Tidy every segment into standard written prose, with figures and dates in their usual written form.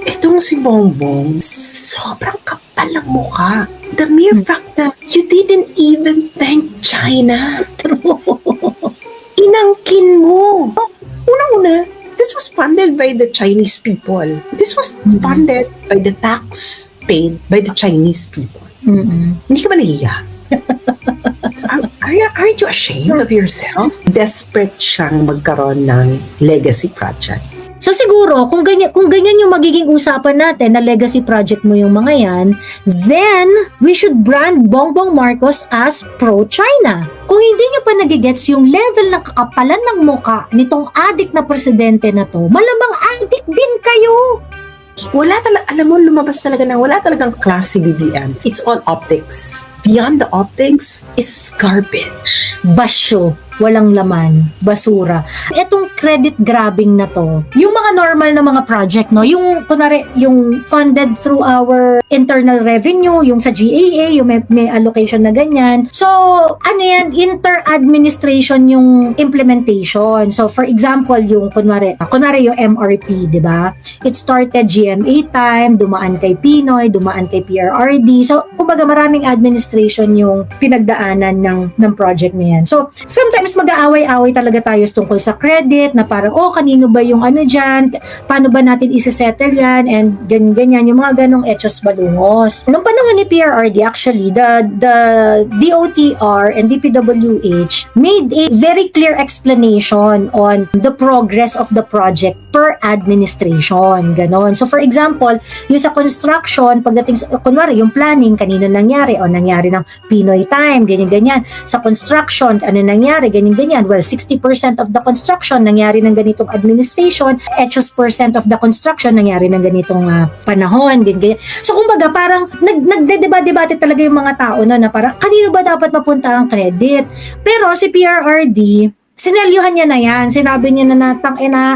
Itong si Bongbong, sobrang kapal ng mukha. The mere fact na you didn't even thank China. Inangkin mo. Unang-una, this was funded by the Chinese people. This was funded by the tax paid by the Chinese people. Hindi ka ba nahiya? Aren't you ashamed of yourself? Desperate siyang magkaroon ng legacy project. So siguro, kung ganyan yung magiging usapan natin na legacy project mo yung mga yan, then we should brand Bongbong Marcos as pro-China. Kung hindi nyo pa nagigets yung level ng kakapalan ng muka nitong adik na presidente na to, malamang adik din kayo. Wala talaga, alam mo, lumabas talaga na wala talagang class si BBM. It's all optics. Beyond the optics is garbage. Basyo. Walang laman, basura. Etong credit grabbing na to, yung mga normal na mga project, no, yung kunwari, yung funded through our internal revenue, yung sa GAA, yung may allocation na ganyan. So, ano yan, inter-administration yung implementation. So, for example, yung kunwari yung MRT, di ba? It started GMA time, dumaan kay Pinoy, dumaan kay PRRD. So, kumbaga maraming administration yung pinagdaanan ng project na yan. So, sometimes mag-aaway-away talaga tayo tungkol sa credit na parang, kanino ba yung ano dyan, paano ba natin isa-settle yan, and ganyan-ganyan, yung mga ganong etchos balungos. Nung panahon ni PRRD, actually, the DOTR and DPWH made a very clear explanation on the progress of the project per administration. Ganon. So, for example, yung sa construction, pagdating sa, kunwari, yung planning, kanino nangyari, nangyari ng Pinoy time, ganyan-ganyan. Sa construction, ano nangyari, ganyan-ganyan. Well, 60% of the construction nangyari ng ganitong administration, etchos percent of the construction nangyari ng ganitong panahon, ganyan-ganyan. So, kumbaga, parang nagdedebate talaga yung mga tao na parang, kanino ba dapat mapunta ang credit? Pero si PRRD, sinelyuhan niya na yan. Sinabi niya na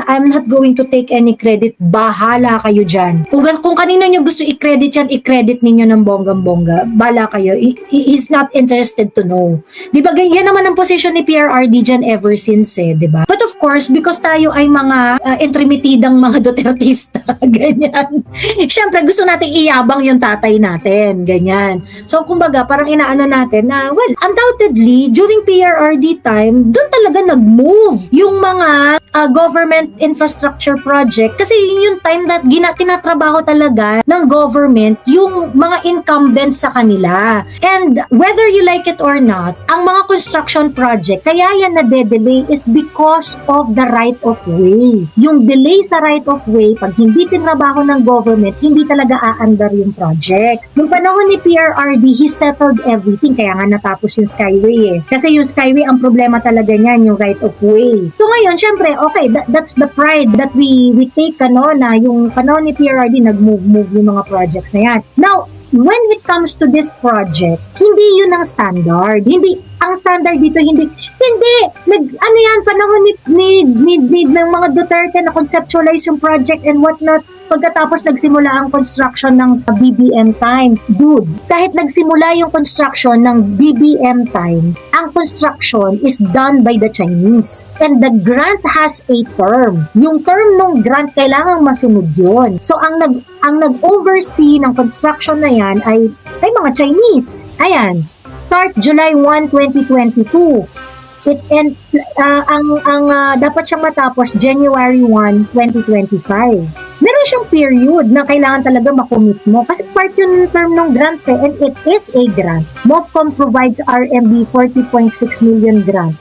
I'm not going to take any credit. Bahala kayo dyan. Kung kanino nyo gusto i-credit yan, i-credit ninyo ng bonggang-bongga. Bahala kayo. He's not interested to know. Diba, yan naman ang position ni PRRD dyan ever since diba? But of course, because tayo ay mga entremitidang mga Dutertista, ganyan. Siyempre, gusto natin iyabang yung tatay natin, ganyan. So, kumbaga, parang inaano natin na, well, undoubtedly, during PRRD time, doon talaga nag-move yung mga government infrastructure project kasi yung time na tinatrabaho talaga ng government yung mga incumbents sa kanila. And whether you like it or not, ang mga construction project, kaya yan na-delay is because of the right of way. Yung delay sa right of way, pag hindi tinrabaho ng government, hindi talaga aandar yung project. Nung panahon ni PRRD, he settled everything, kaya nga natapos yung Skyway Kasi yung Skyway, ang problema talaga niyan, yung right of way. So ngayon, syempre, okay, that's the pride that we take, na yung panahon ni PRRD, nag-move yung mga projects na yan. Now, when it comes to this project, hindi yun ang standard. Ang standard dito, panahon ng mga Duterte na conceptualize yung project and whatnot. Pagkatapos nagsimula ang construction ng BBM time. Dude, kahit nagsimula yung construction ng BBM time, ang construction is done by the Chinese. And the grant has a term. Yung term ng grant, kailangang masunod yun. So, ang nag-oversee ng construction na yan ay mga Chinese. Ayan, start July 1, 2022. Dapat siyang matapos January 1, 2025. Meron siyang period na kailangan talaga makomit mo kasi part yun term ng grant and it is a grant. MOFCOM provides RMB 40.6 million grant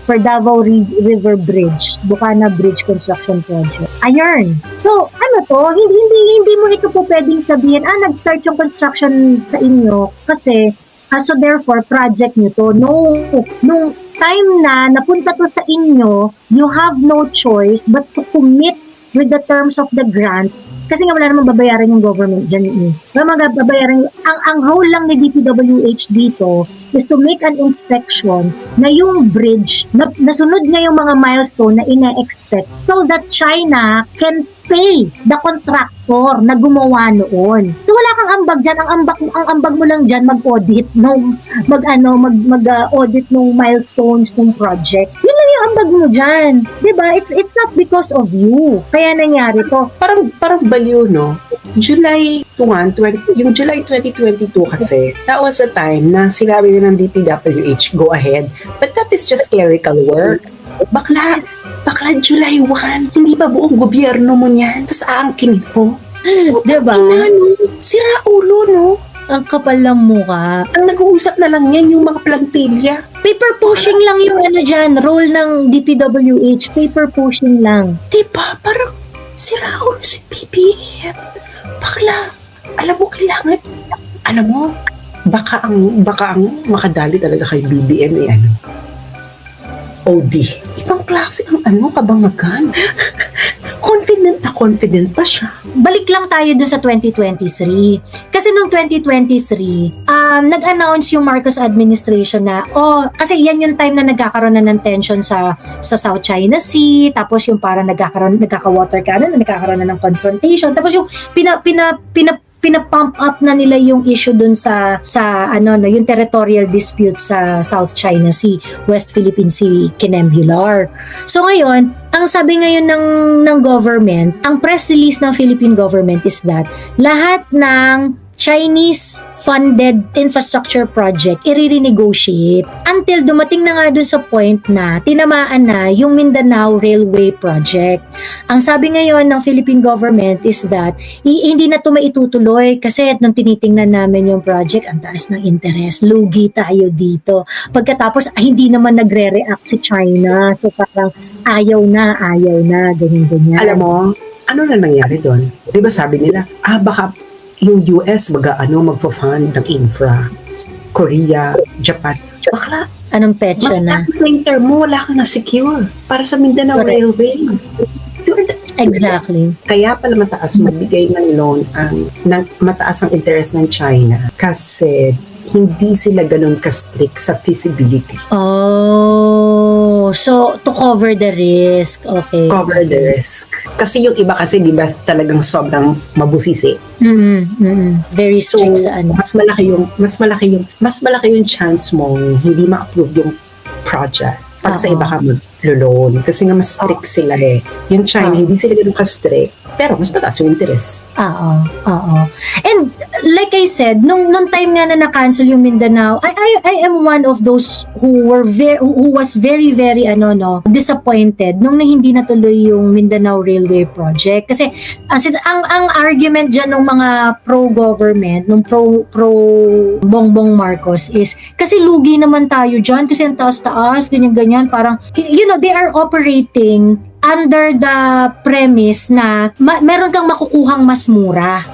for Davao River Bridge, Bukana Bridge Construction Project. Ayun. So, hindi mo ito po pwedeng sabihin, nag-start yung construction sa inyo kasi so therefore, project nyo to. No. Nung time na napunta to sa inyo, you have no choice but to commit with the terms of the grant kasi nga wala namang babayaran yung government dyan. Ang role lang ni DPWH dito is to make an inspection na yung bridge, nasunod niya yung mga milestone na ina-expect so that China can pay the contractor na gumawa noon. So wala kang ambag dyan. Ang ambag mo lang dyan mag-audit mag-audit ng milestones ng project. Yun lang yung yung ambag mo dyan? Diba? It's not because of you. Kaya nangyari to. Parang baliw, no? July 1, yung July 2022 kasi, that was the time na sinabi na ng DPWH, go ahead. But that is just clerical work. Bakla July 1, hindi ba buong gobyerno mo niyan? Tapos aangkin ko. Diba? Sira ulo, no? Ang kapal ng mukha. Ang nag-uusap na lang yan, yung mga plantilla. Paper pushing lang yung ano dyan, role ng DPWH. Paper pushing lang. Diba? Parang sira ulo si BBM. Bakla, alam mo, kailangan, alam mo, baka ang makadali talaga kay BBM eh, ano, OD. Ibang klase ang kabangagan. Confident pa siya. Balik lang tayo dun sa 2023. Kasi nung 2023, nag-announce yung Marcos administration na, kasi yan yung time na nagkakaroon na ng tension sa South China Sea, tapos yung parang nagkaka-water cannon, nagkakaroon na ng confrontation, tapos yung pinapump up na nila yung issue dun sa yung territorial dispute sa South China Sea, West Philippine Sea, Kinembular. So ngayon, ang sabi ngayon ng government, ang press release ng Philippine government is that lahat ng Chinese-funded infrastructure project i-renegotiate until dumating na nga dun sa point na tinamaan na yung Mindanao Railway Project. Ang sabi ngayon ng Philippine government is that hindi na ito maitutuloy kasi nung tinitingnan namin yung project, ang taas ng interest, lugi tayo dito. Pagkatapos hindi naman nagre-react si China, so parang ayaw na, ganyan-ganyan. Alam mo, ano na nangyari doon? Di ba sabi nila, baka yung US magpo-fund ng infra, Korea, Japan. Bakla. Anong petsa na? Matapos na yung term mo, wala kang na-secure para sa Mindanao Railway. Exactly. Kaya pala mataas magbigay ng loan mataas ang interest ng China kasi hindi sila ganun ka-strict sa feasibility. So to cover the risk, okay. Cover the risk. Kasi yung iba kasi di ba talagang sobrang mabusisi. Very strict sa ano. Mas malaki yung chance mong hindi ma-approve yung project pag sa iba ka mag-loan. Kasi nga mas strict sila eh. Yung China, hindi sila ganun ka-strict. Pero mas mataas yung interest. Oo. And like I said, nung time nga na na-cancel yung Mindanao, I am one of those who was very disappointed nung hindi natuloy yung Mindanao Railway Project. Kasi ang argument dyan ng mga pro-government, nung pro Bongbong Marcos is, kasi lugi naman tayo dyan, kasi ang taas-taas, ganyan-ganyan, parang, they are operating under the premise na meron kang makukuhang mas mura.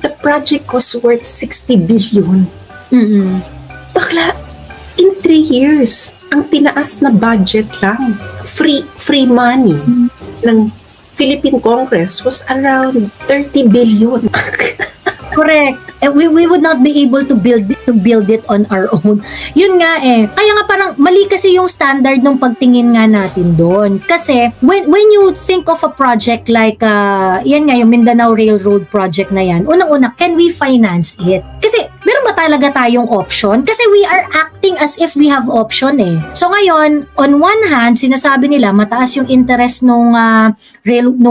The project was worth 60 billion. Bakla, in 3 years, ang tinaas na budget lang, free money ng Philippine Congress was around 30 billion. Correct. We would not be able to build it on our own. Yun nga eh. Kaya nga parang mali kasi yung standard ng pagtingin nga natin doon. Kasi when you think of a project like yan nga yung Mindanao Railroad project na yan, unang-una, can we finance it? Kasi meron ba talaga tayong option? Kasi we are acting as if we have option eh. So ngayon, on one hand, sinasabi nila mataas yung interest nung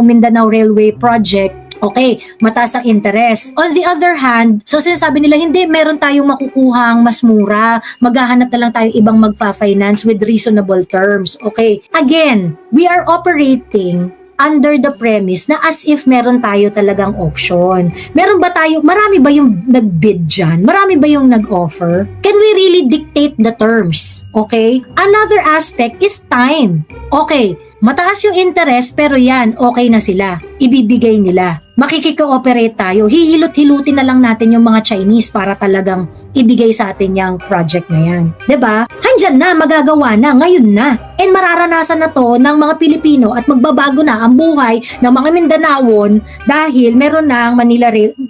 Mindanao Railway project. Okay, mataas ang interest. On the other hand, so sinasabi nila, hindi, meron tayong makukuhang mas mura. Maghahanap na lang tayo ibang magfa-finance with reasonable terms. Okay, again, we are operating under the premise na as if meron tayo talagang option. Meron ba tayo, marami ba yung nag-bid dyan? Marami ba yung nag-offer? Can we really dictate the terms? Okay? Another aspect is time. Okay, mataas yung interest pero yan, okay na sila. Ibibigay nila. Makikikooperate tayo. Hihilot-hilutin na lang natin yung mga Chinese para talagang ibigay sa atin yung project na yan. 'Di ba? Handyan na, magagawa na, ngayon na. And mararanasan na to ng mga Pilipino at magbabago na ang buhay ng mga Mindanaon dahil meron na ang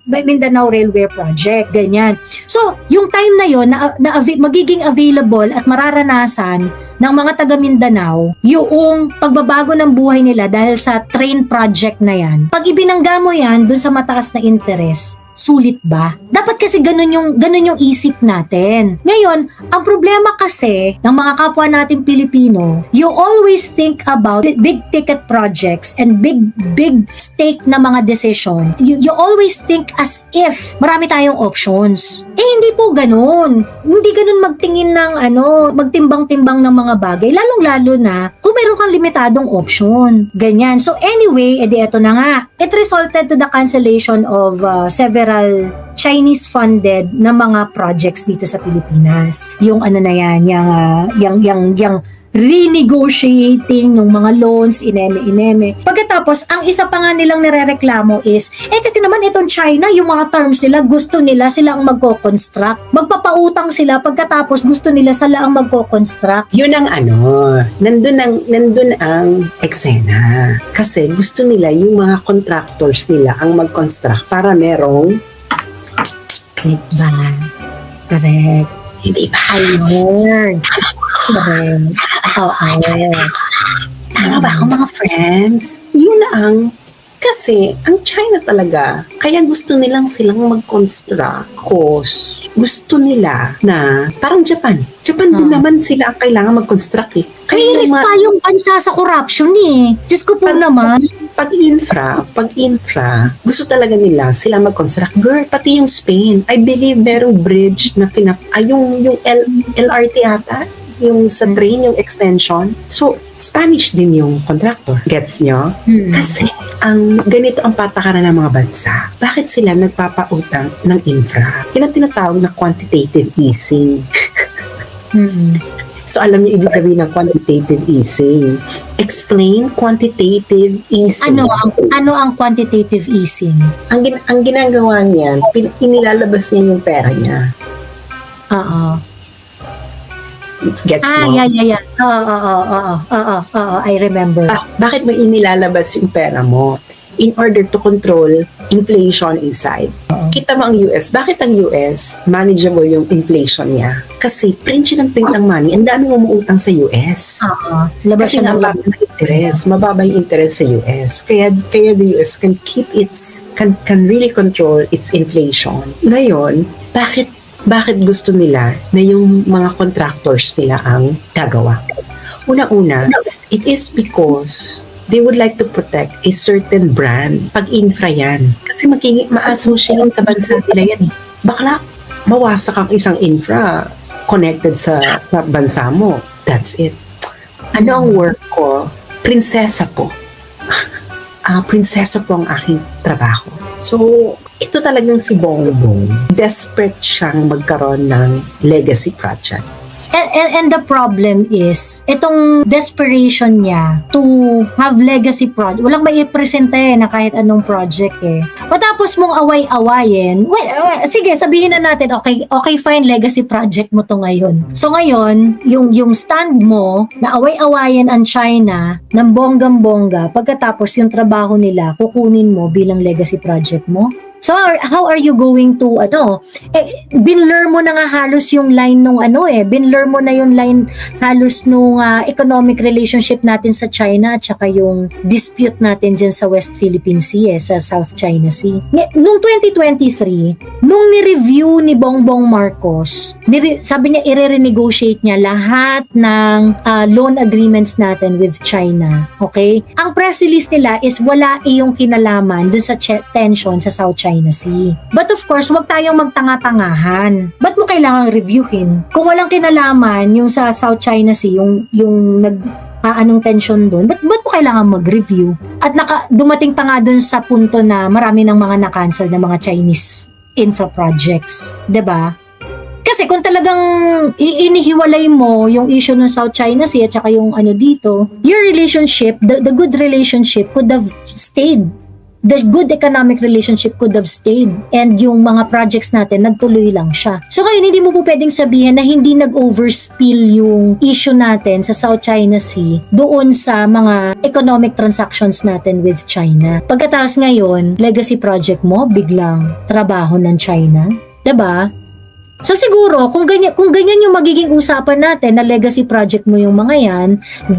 Mindanao Railway Project. Ganyan. So, yung time na yon na magiging available at mararanasan ng mga taga Mindanao yung pagbabago ng buhay nila dahil sa train project na yan. Pag ibinangga mo yan dun sa mataas na interest, sulit ba? Dapat kasi ganun yung isip natin. Ngayon, ang problema kasi ng mga kapwa natin Pilipino, you always think about big ticket projects and big stake na mga decision. You always think as if marami tayong options. Hindi po ganun. Hindi ganun magtingin ng magtimbang-timbang ng mga bagay, lalong-lalo na kung meron kang limitadong option. Ganyan. So anyway, edi eto na nga. It resulted to the cancellation of several Chinese-funded na mga projects dito sa Pilipinas. Yung yung renegotiating ng mga loans, ineme. Pagkatapos, ang isa pa nga nilang nirereklamo is, kasi naman itong China, yung mga terms nila, gusto nila sila ang magko-construct. Magpapautang sila, pagkatapos gusto nila sila ang magko-construct. Yun ang nandun ang eksena. Kasi gusto nila yung mga contractors nila ang mag-construct para merong diba? Correct. Hindi ba? I heard. Correct. Oo. Tama ba ako mga friends? Yun ang kasi ang China talaga, kaya gusto nilang silang mag-construct cause gusto nila na parang Japan din naman sila ang kailangan mag-construct eh. Kaya tayong bansa sa corruption eh. Diyos ko po naman. Pag infra, gusto talaga nila sila mag-construct. Girl, pati yung Spain, I believe merong bridge na yung LRT ata, yung sa train, yung extension. So, Spanish din yung contractor. Gets nyo? Kasi, ganito ang patakaran ng mga bansa. Bakit sila nagpapautang ng infra? Yan ang tinatawag na quantitative easing. So, alam niyo ibig sabihin ng quantitative easing. Explain quantitative easing. Ano ang quantitative easing? Ang ginagawa niyan, inilalabas niya yung pera niya. Oo. Gets mo? Yeah. Oo. I remember. Bakit mo inilalabas yung pera mo? In order to control inflation inside. Kita mo ang US. Bakit ang US manageable yung inflation niya? Kasi print siya ng print ng money. Ang daming umuutang sa US. Kasi nga mababa yung interest sa US. Kaya the US can really control its inflation. Ngayon, bakit gusto nila na yung mga contractors nila ang gagawa? Una-una, it is because they would like to protect a certain brand. Pag infra yan. Kasi ma-associate sa bansa nila yan. Bakla, mawasak ang isang infra connected sa bansa mo. That's it. Ano ang work ko? Prinsesa po. Prinsesa po ang aking trabaho. So, ito talagang si Bongbong. Desperate siyang magkaroon ng legacy project. And the problem is, itong desperation niya to have legacy project, walang maipresenta na kahit anong project Matapos mong away-awayin, sige, sabihin na natin, okay fine, legacy project mo to ngayon. So ngayon, yung stand mo na away-awayin ang China ng bonggang-bongga, pagkatapos yung trabaho nila, kukunin mo bilang legacy project mo. So, how are you going to, binlur mo na nga halos yung line nung binlur mo na yung line halos nung economic relationship natin sa China at saka yung dispute natin dyan sa West Philippine Sea, sa South China Sea. Noong 2023, nung ni-review ni Bongbong Marcos, sabi niya i-renegotiate niya lahat ng loan agreements natin with China. Okay? Ang press release nila is wala iyong kinalaman dun sa tension sa South China Sea. But of course, wag tayong magtanga-tangahan. Ba't mo kailangang reviewin? Kung walang kinalaman yung sa South China Sea, yung anong tension doon, ba't mo kailangan mag-review? At dumating pa nga doon sa punto na marami ng mga na-cancel na mga Chinese infra projects. 'Di ba? Kasi kung talagang inihiwalay mo yung issue ng South China Sea at saka yung dito, your relationship, the good relationship could have stayed. The good economic relationship could have stayed and yung mga projects natin nagtuloy lang siya. So ngayon hindi mo po pwedeng sabihin na hindi nag-overspill yung issue natin sa South China Sea doon sa mga economic transactions natin with China. Pagkatapos ngayon, legacy project mo biglang trabaho ng China, 'di ba? So siguro kung ganyan yung magiging usapan natin na legacy project mo yung mga yan,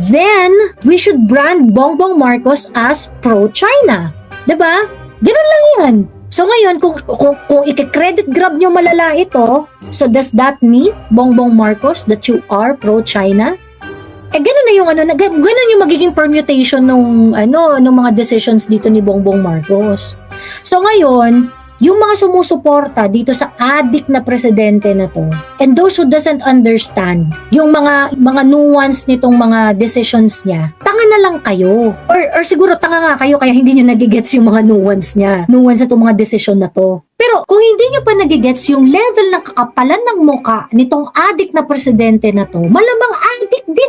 then we should brand Bongbong Marcos as pro-China. Diba? Ganun lang yan. So ngayon, kung i-credit grab nyo malala ito, so does that mean, Bongbong Marcos, that you are pro-China? Ganun na yung ganun yung magiging permutation nung mga decisions dito ni Bongbong Marcos. So ngayon, yung mga sumusuporta dito sa adik na presidente na to, and those who doesn't understand yung mga nuance nitong mga decisions niya, tanga na lang kayo. Or siguro tanga nga kayo kaya hindi nyo nagigets yung mga nuance niya. Nuance na itong mga decision na to. Pero kung hindi nyo pa nagigets yung level ng kakapalan ng muka nitong adik na presidente na to, malamang adik din